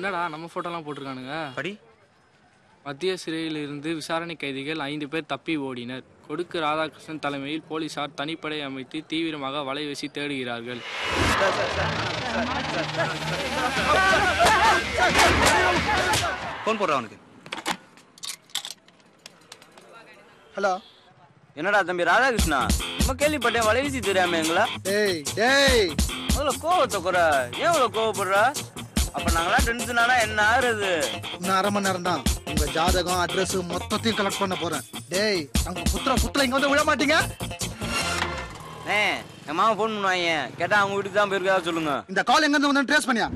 என்னடா நம்ம போட்டோலாம் போட்டிருக்கானுங்க? படி. மத்திய சிறையில் இருந்து விசாரணை கைதிகள் 5 பேர் தப்பி ஓடினர். கொடுக்கு ராதாகிருஷ்ணன் தலைமையில் போலீசார் தனிப்படை அமைத்து தீவிரமாக வலை வீசி தேடுகிறார்கள். போன் போடுறா அவனுக்கு. ஹலோ, என்னடா தம்பி ராதாகிருஷ்ணா, நம்ம கேள்விப்பட்டேன் வலை வீசி தெரியாம எங்களா? டேய் டேய், அவ்வளோ கோவத்தை குறை. ஏன் அவ்வளோ கோவப்படுறா? அப்ப நாங்களாம் டென்ஷன் ஆனா என்ன ஆகுறது? இன்னும் 1/2 மணி நேரம் தான். உங்க ஜாதகம் அட்ரஸ் மொத்தத்தையும் கலெக்ட் பண்ண போறேன். டேய், அங்க புத்திர இங்க வந்து விழ மாட்டீங்க. என் மாமா போன் பண்ணுவாங்க, கேட்டா அவங்க வீட்டுக்கு தான் போயிருக்கா சொல்லுங்க. இந்த கால் எங்க இருந்து வந்து ட்ரேஸ் பண்ணியா?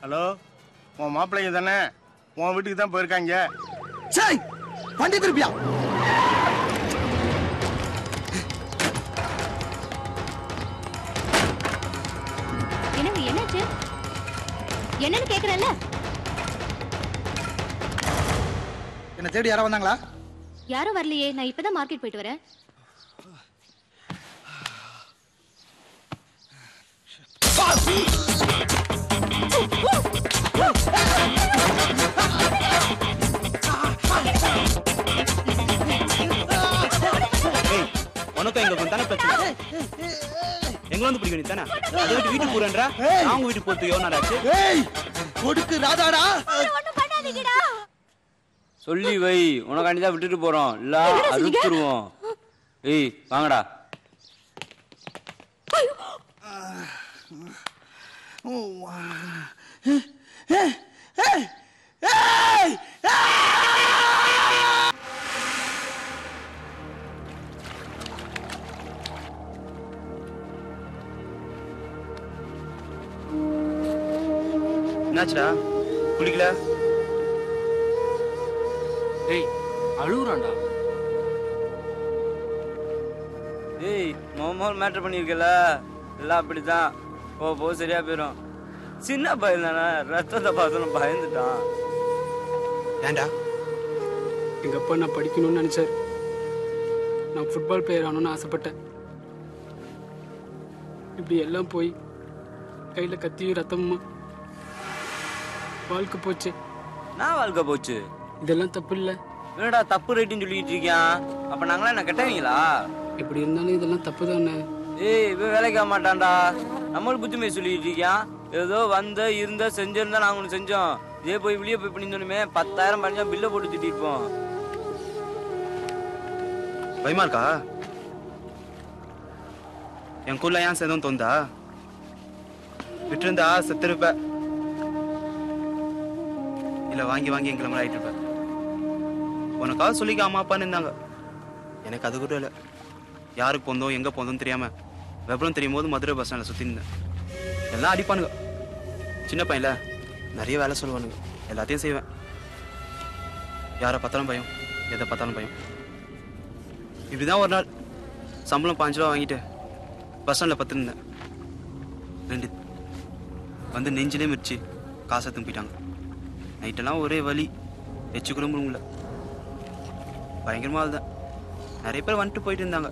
ஹலோ, உன் மாப்பிள்ளைங்க தானே? உன் வீட்டுக்கு தான் போயிருக்காங்க. சரி, வண்டி திருப்பியா? என்னாச்சு? என்னன்னு கேக்குறல்ல? என்ன தேடி யாரா வந்தாங்களா? யாரும் வரலையே, நான் இப்பதான் மார்க்கெட் போயிட்டு வரேன். உனக்கும் எங்க தானே பிரச்சனை? எங்க வந்து பிடிக்க நீ தானே? அதை விட்டு வீட்டுக்கு போறேன்றா, அவங்க வீட்டுக்கு போறதுக்கு எவ்வளவு நேரம் ஆச்சு? கொடுக்கு ராதாடா, சொல்லி வை, உனக்காண்டி தான் விட்டுட்டு போறோம். இல்ல அறுத்துருவோம். ஏய் வாங்கடா. என்னாச்சுடா? குளிக்கல? ஏய், அழுகுறான்டா. ஏய், மொமல் மேட்டர் பண்ணியிருக்கல, எல்லாம் அப்படிதான். போ சரியா போயிடும். சின்ன பையன் தானே, ரத்தத்தை பார்த்தோன்னு பயந்துட்டான். ஏண்டா? எங்க அப்பா நான் படிக்கணும்னு நினைச்சாரு. நான் ஃபுட்பால் பிளேயர் ஆகணும்னு ஆசைப்பட்டேன். இப்படி எல்லாம் போய் கையில கத்தியும் ரத்தமும் வாழ்க்கை போச்சு. நான் வாழ்க்கை போச்சு. இதெல்லாம் தப்பு இல்ல. என்னடா தப்பு ரைட்டுன்னு சொல்லிட்டு இருக்கியான்? அப்ப நாங்களாம் என்ன கெட்டவங்களா? எப்படி இருந்தாலும் இதெல்லாம் தப்பு தானே. ஏய், இவன் வேலைக்கு ஆக மாட்டான்டா. நம்மளும் புத்திமே சொல்லிட்டு இருக்கியான். ஏதோ வந்த இருந்த செஞ்சிருந்தா நாங்க ஒண்ணு செஞ்சோம். இதே போய் வெளியே போய் பண்ணிருந்தோமே 10,000 பண்ணா பில்ல போட்டு திட்டிருப்போம். பயமா இருக்கா? என் கூல்ல ஏன் சேதம் தோந்தா? விட்டுருந்தா செத்துருப்ப. இல்ல வாங்கி வாங்கி எங்களை மாதிரி ஆயிட்டு இருப்ப. உனக்காக சொல்லிக்க அம்மா அப்பான்னு இருந்தாங்க. எனக்கு அது கூட இல்லை. யாருக்கு போந்தோம் எங்க போந்தோம் தெரியாம விவரம் தெரியும் போது மதுரை பஸ் ஸ்டாண்ட்ல சுத்தி இருந்தேன். எல்லாம் அடிப்பானுங்க. சின்ன பையன்ல நிறைய வேலை சொல்லுவானுங்க. எல்லாத்தையும் செய்வேன். யாரை பார்த்தாலும் பயம், எதை பார்த்தாலும் பயம். இப்படிதான் ஒரு நாள் சம்பளம் 5 ரூபா வாங்கிட்டு பஸ் ஸ்டாண்ட்ல பத்துருந்தேன். 2 வந்து நெஞ்சிலே மிரிச்சு காசை தும்பிட்டாங்க. நைட்டெல்லாம் ஒரே வலி, எச்சு கூட முடியல. பயங்கரமா தான். நிறைய பேர் வந்துட்டு போயிட்டு இருந்தாங்க.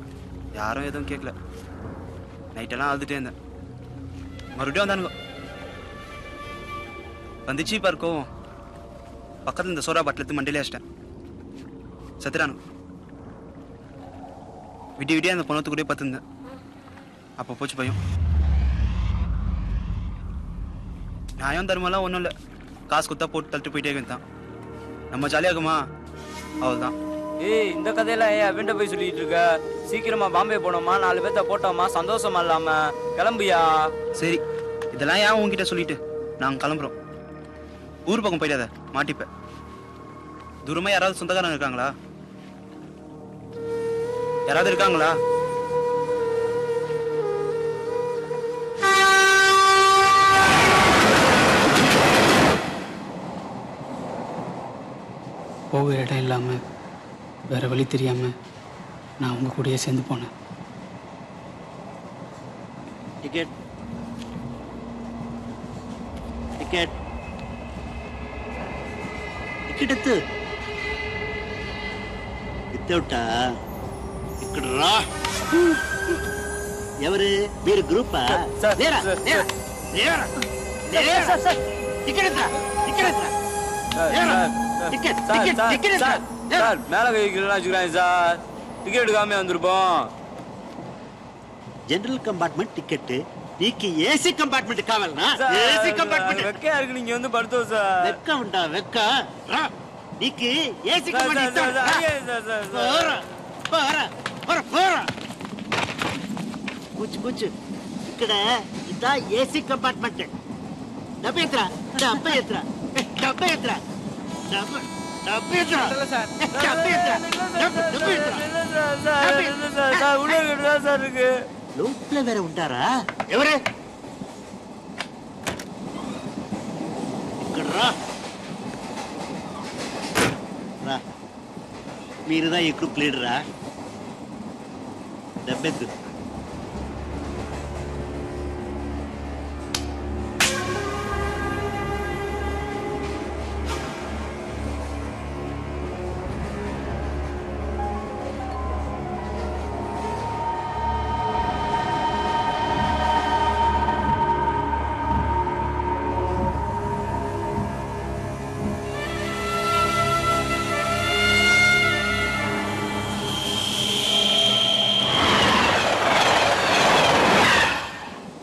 யாரும் எதுவும் கேட்கல. நைட்டெல்லாம் அழுதுட்டே இருந்தேன். மறுபடியும் வந்தானுங்க. வந்துச்சு பார்க்கவும் பக்கத்துல இந்த சோறா பாட்டில் எடுத்து மண்டிலே வச்சிட்டேன். செத்துறானு. விடிய அந்த பொண்ணத்து கூட பார்த்துருந்தேன். அப்போ போச்சு பயம். நியாயம் தர்மம்லாம் ஒன்றும் இல்லை. காசு குத்தா போட்டு தள்ளிட்டு போயிட்டே இருந்தான். நம்ம ஜாலியாக இருக்குமா? அவ்வளோதான். ஏய், இந்த கதையெல்லாம் ஏன் அவன்கிட்ட போய் சொல்லிட்டு இருக்க? சீக்கிரமா பாம்பே போனோமா, 4 பேர்த்த போட்டோமா, சந்தோஷமா இல்லாம கிளம்பியா? சரி, இதெல்லாம் ஏன் உங்ககிட்ட சொல்லிட்டு நாங்கள் கிளம்புறோம். ஊர் பக்கம் போயிடாத, மாட்டிப்ப. தூரமா யாராவது சொந்தக்காரங்க இருக்காங்களா? யாராவது இருக்காங்களா? போக இடம் இல்லாம வேற வழி தெரியாம நான் உங்க கூடயே சேர்ந்து போனேன். டிக்கெட் டிக்கெட் టికెట్ ఎత్తుటా ఇక్కడ రా. ఎవరు మీరు గ్రూపా? లేరా சார் மேல கை வச்சுக்கிறாங்க சார். டிக்கெட் எடுக்காம வந்திருப்போம். జనరల్ కంపార్ట్మెంట్ టికెట్ నీకు ఏసీ కంపార్ట్మెంట్ కావాలనా? ఏసీ కంపార్ట్మెంట్ வெக்கையா இருக்கு, நீங்க வந்து படுத்தோம் சார். వెక్క ఉంటా వెక్క రా నీకు ఏసీ కంపార్ట్మెంట్ కూర్చు కూర్చు. ఇక్కడ ఇదా ఏసీ కంపార్ట్మెంట్. డబ్బు ఎత్తురా, డబ్బు ఎత్తురా, డబ్బు ఎత్తురా, డబ్బు డబ్బు ఎత్తురా, డబ్బు ఎత్తురా, డబ్బు ఎత్తురా. உள்ள சார் இருக்கு. లోపల వేరే ఉంటారా? ఎవరే ఇక్కడ రా రా. మీరుదా ఈ గ్రూప్ లీడరా? డబ్బెద్దు.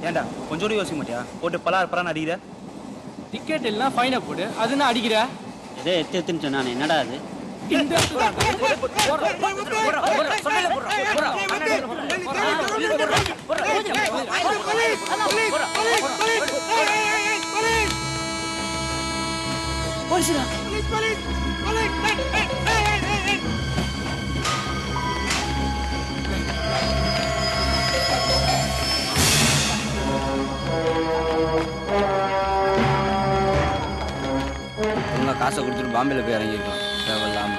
ஏண்டா கொஞ்சம் கூட யோசிக்க மாட்டியா? போட்டு பலான்னு அடிக்கிற. டிக்கெட் எல்லாம் ஃபைனை போடு, அதுன்னு அடிக்கிற. ஏதோ எத்து எத்துன்னு சொன்னானே, என்னடா அது? உங்க காசை கொடுத்துட்டு பாம்பேல போய் இறங்கிருக்கலாம் தேவையில்லாம.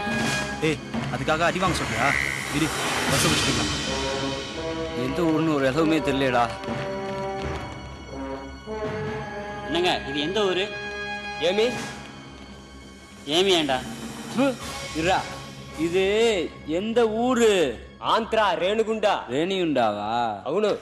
ஏய், அதுக்காக அடி வாங்க சொல்றியா? இரு, பஸ் பிடிச்சிக்கலாம். எந்த ஊர்னு ஒரு இடமே தெரியலடா. என்னங்க இது எந்த ஊரு? ஏமி ஏமி ஏண்டா? இருடா, இது எந்த ஊரு? ఆంధ్రా రేణుగుండ. ரேணிகுண்டாவா? అవును.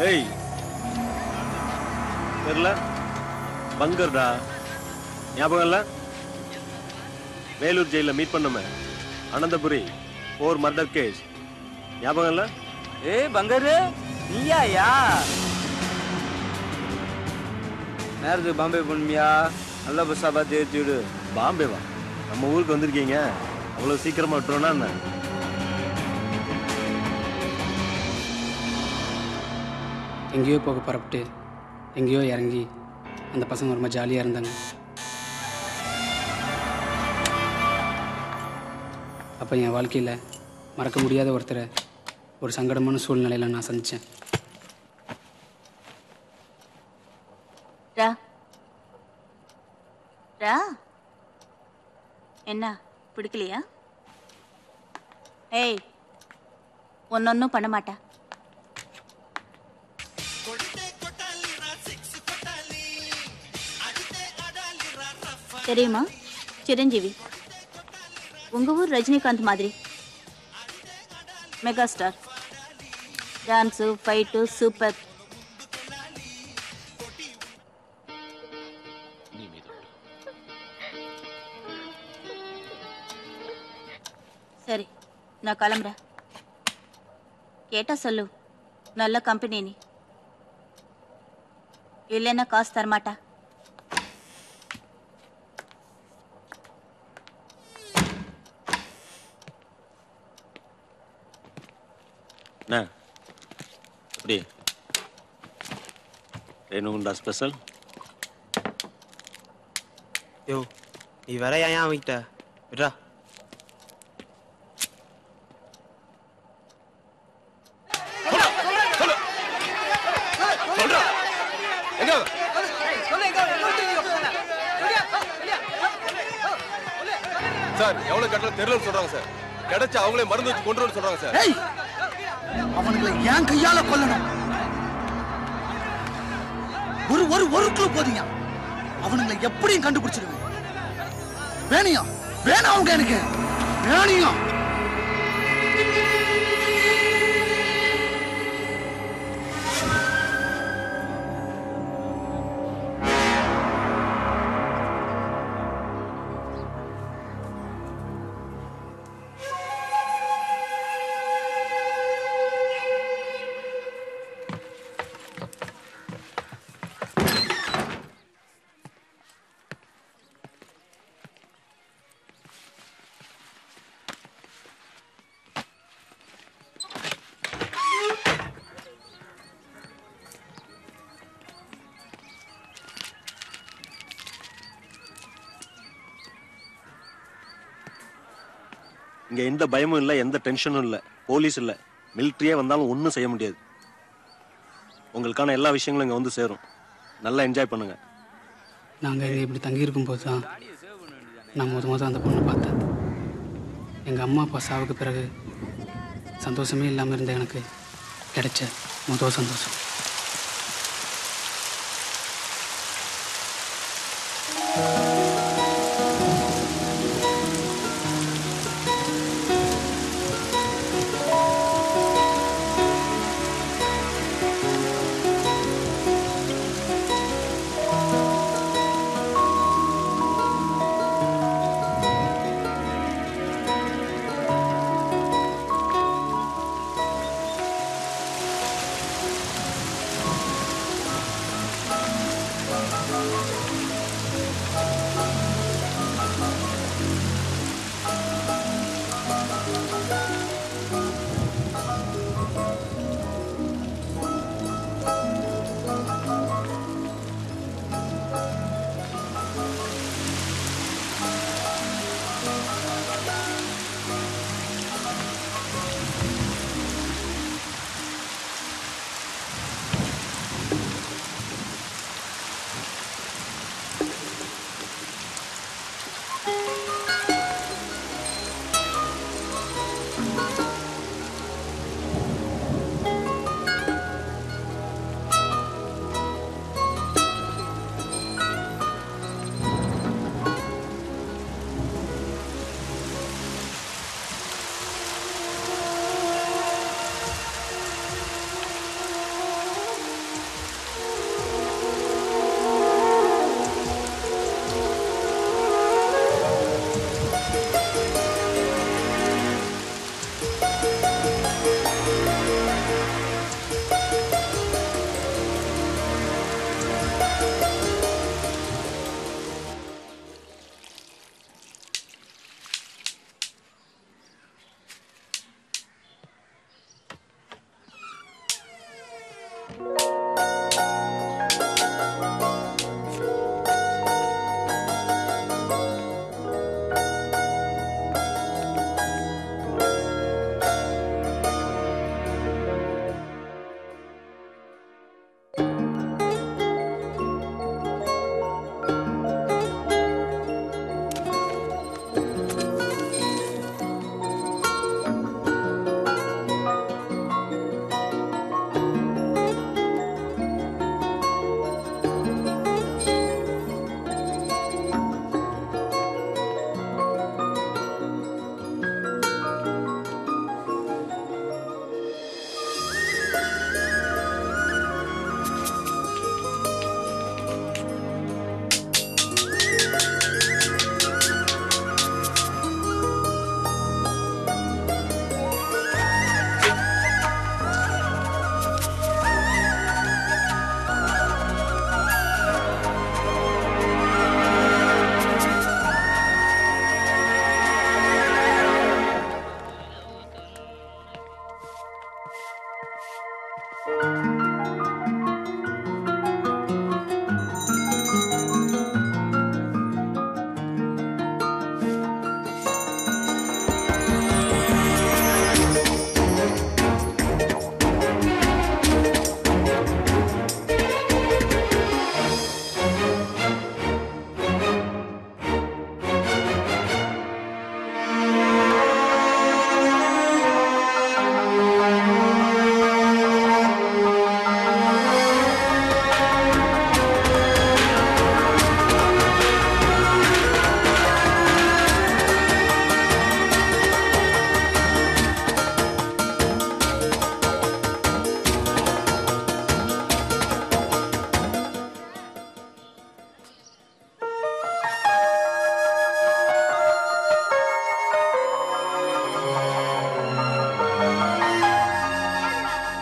ஏய் தெரியல, பங்கர்டா. ஞாபகம் இல்ல? வேலூர் ஜெயில மீட் பண்ணுமே, அனந்தபுரி 4 மர்டர் கேஸ். ஞாபகம் இல்ல? ஏய் பங்கரு, நீயா? நேரத்துக்கு பாம்பே போகணுமியா? நல்ல பஸ்ஸா பார்த்து ஏற்றி விடு. பாம்பேவா? நம்ம ஊருக்கு வந்திருக்கீங்க, அவ்வளவு சீக்கிரமா விட்டுருவோன்னா என்ன? எங்கேயோ போக புறப்பட்டு எங்கேயோ இறங்கி அந்த பசங்க ரொம்ப ஜாலியாக இருந்தாங்க. அப்போ என் வாழ்க்கையில் மறக்க முடியாத ஒருத்தரை ஒரு சங்கடமான சூழ்நிலையில் நான் சந்தித்தேன். என்ன பிடிக்கலையா? ஏய், ஒன்னொன்னும் பண்ண மாட்டா. தெரியுமா சிரஞ்சீவி, உங்க ஊர் ரஜினிகாந்த் மாதிரி mega star. Dance fight super. சரி, நான் கிளம்புறேன். கேட்டா சொல்லு, நல்ல கம்பெனி நீ, இல்லைன்னா காசு தரமாட்டா. எப்படி ரேணுகுண்டா ஸ்பெஷல்? யோ, நீ வேற ஏன் அவங்கிட்ட விட்றா. சார் எவ்வளவு கட்டல தெரியல சொல்றாங்க சார். கிடைச்சா அவங்களே மருந்து வச்சு கொண்டு வர சொல்றாங்க சார். அவனுங்களை என் கையால கொல்லணும். ஒரு ஒரு ஒரு கிலோ போதீங்க, அவனுங்களை எப்படியும் கண்டுபிடிச்சிருவேன். வேணியா வேணா அவங்க எனக்கு வேணியா. இங்க எந்த பயமும் இல்ல, எந்த டென்ஷனும் இல்ல. போலீஸ் இல்ல, மிலிட்டரியே வந்தாலும் ஒன்றும் செய்ய முடியாது. உங்களுக்கான எல்லா விஷயங்களும் இங்க வந்து சேரும். நல்லா என்ஜாய் பண்ணுங்க. நாங்கள் இங்கே இப்படி தங்கியிருக்கும் போது தான் நான் முத அந்த பொண்ணை பார்த்தேன். எங்கள் அம்மா அப்பா சாவுக்கு பிறகு சந்தோஷமே இல்லாமல் இருந்த எனக்கு கிடைச்ச முதல் சந்தோஷம்.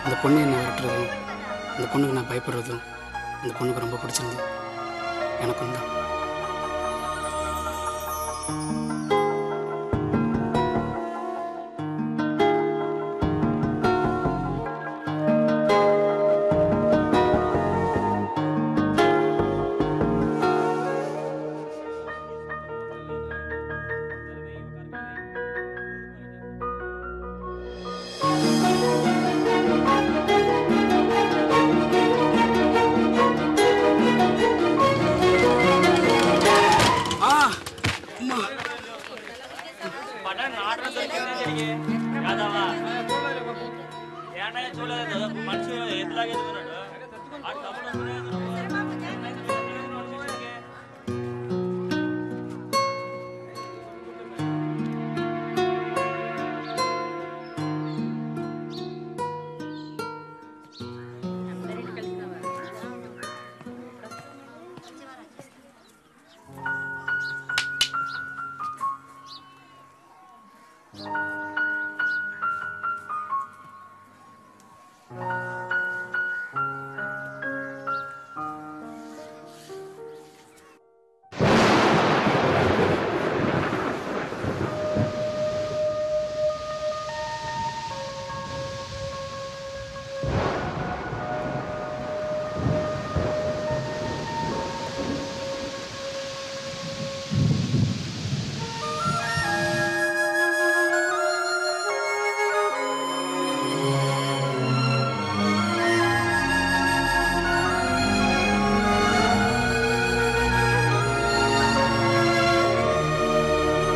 அந்த பொண்ணு என்னை விட்டுறதும் அந்த பொண்ணுக்கு நான் பயப்படுறதும் அந்த பொண்ணுக்கு ரொம்ப பிடிச்சிருந்து எனக்கும் தான்.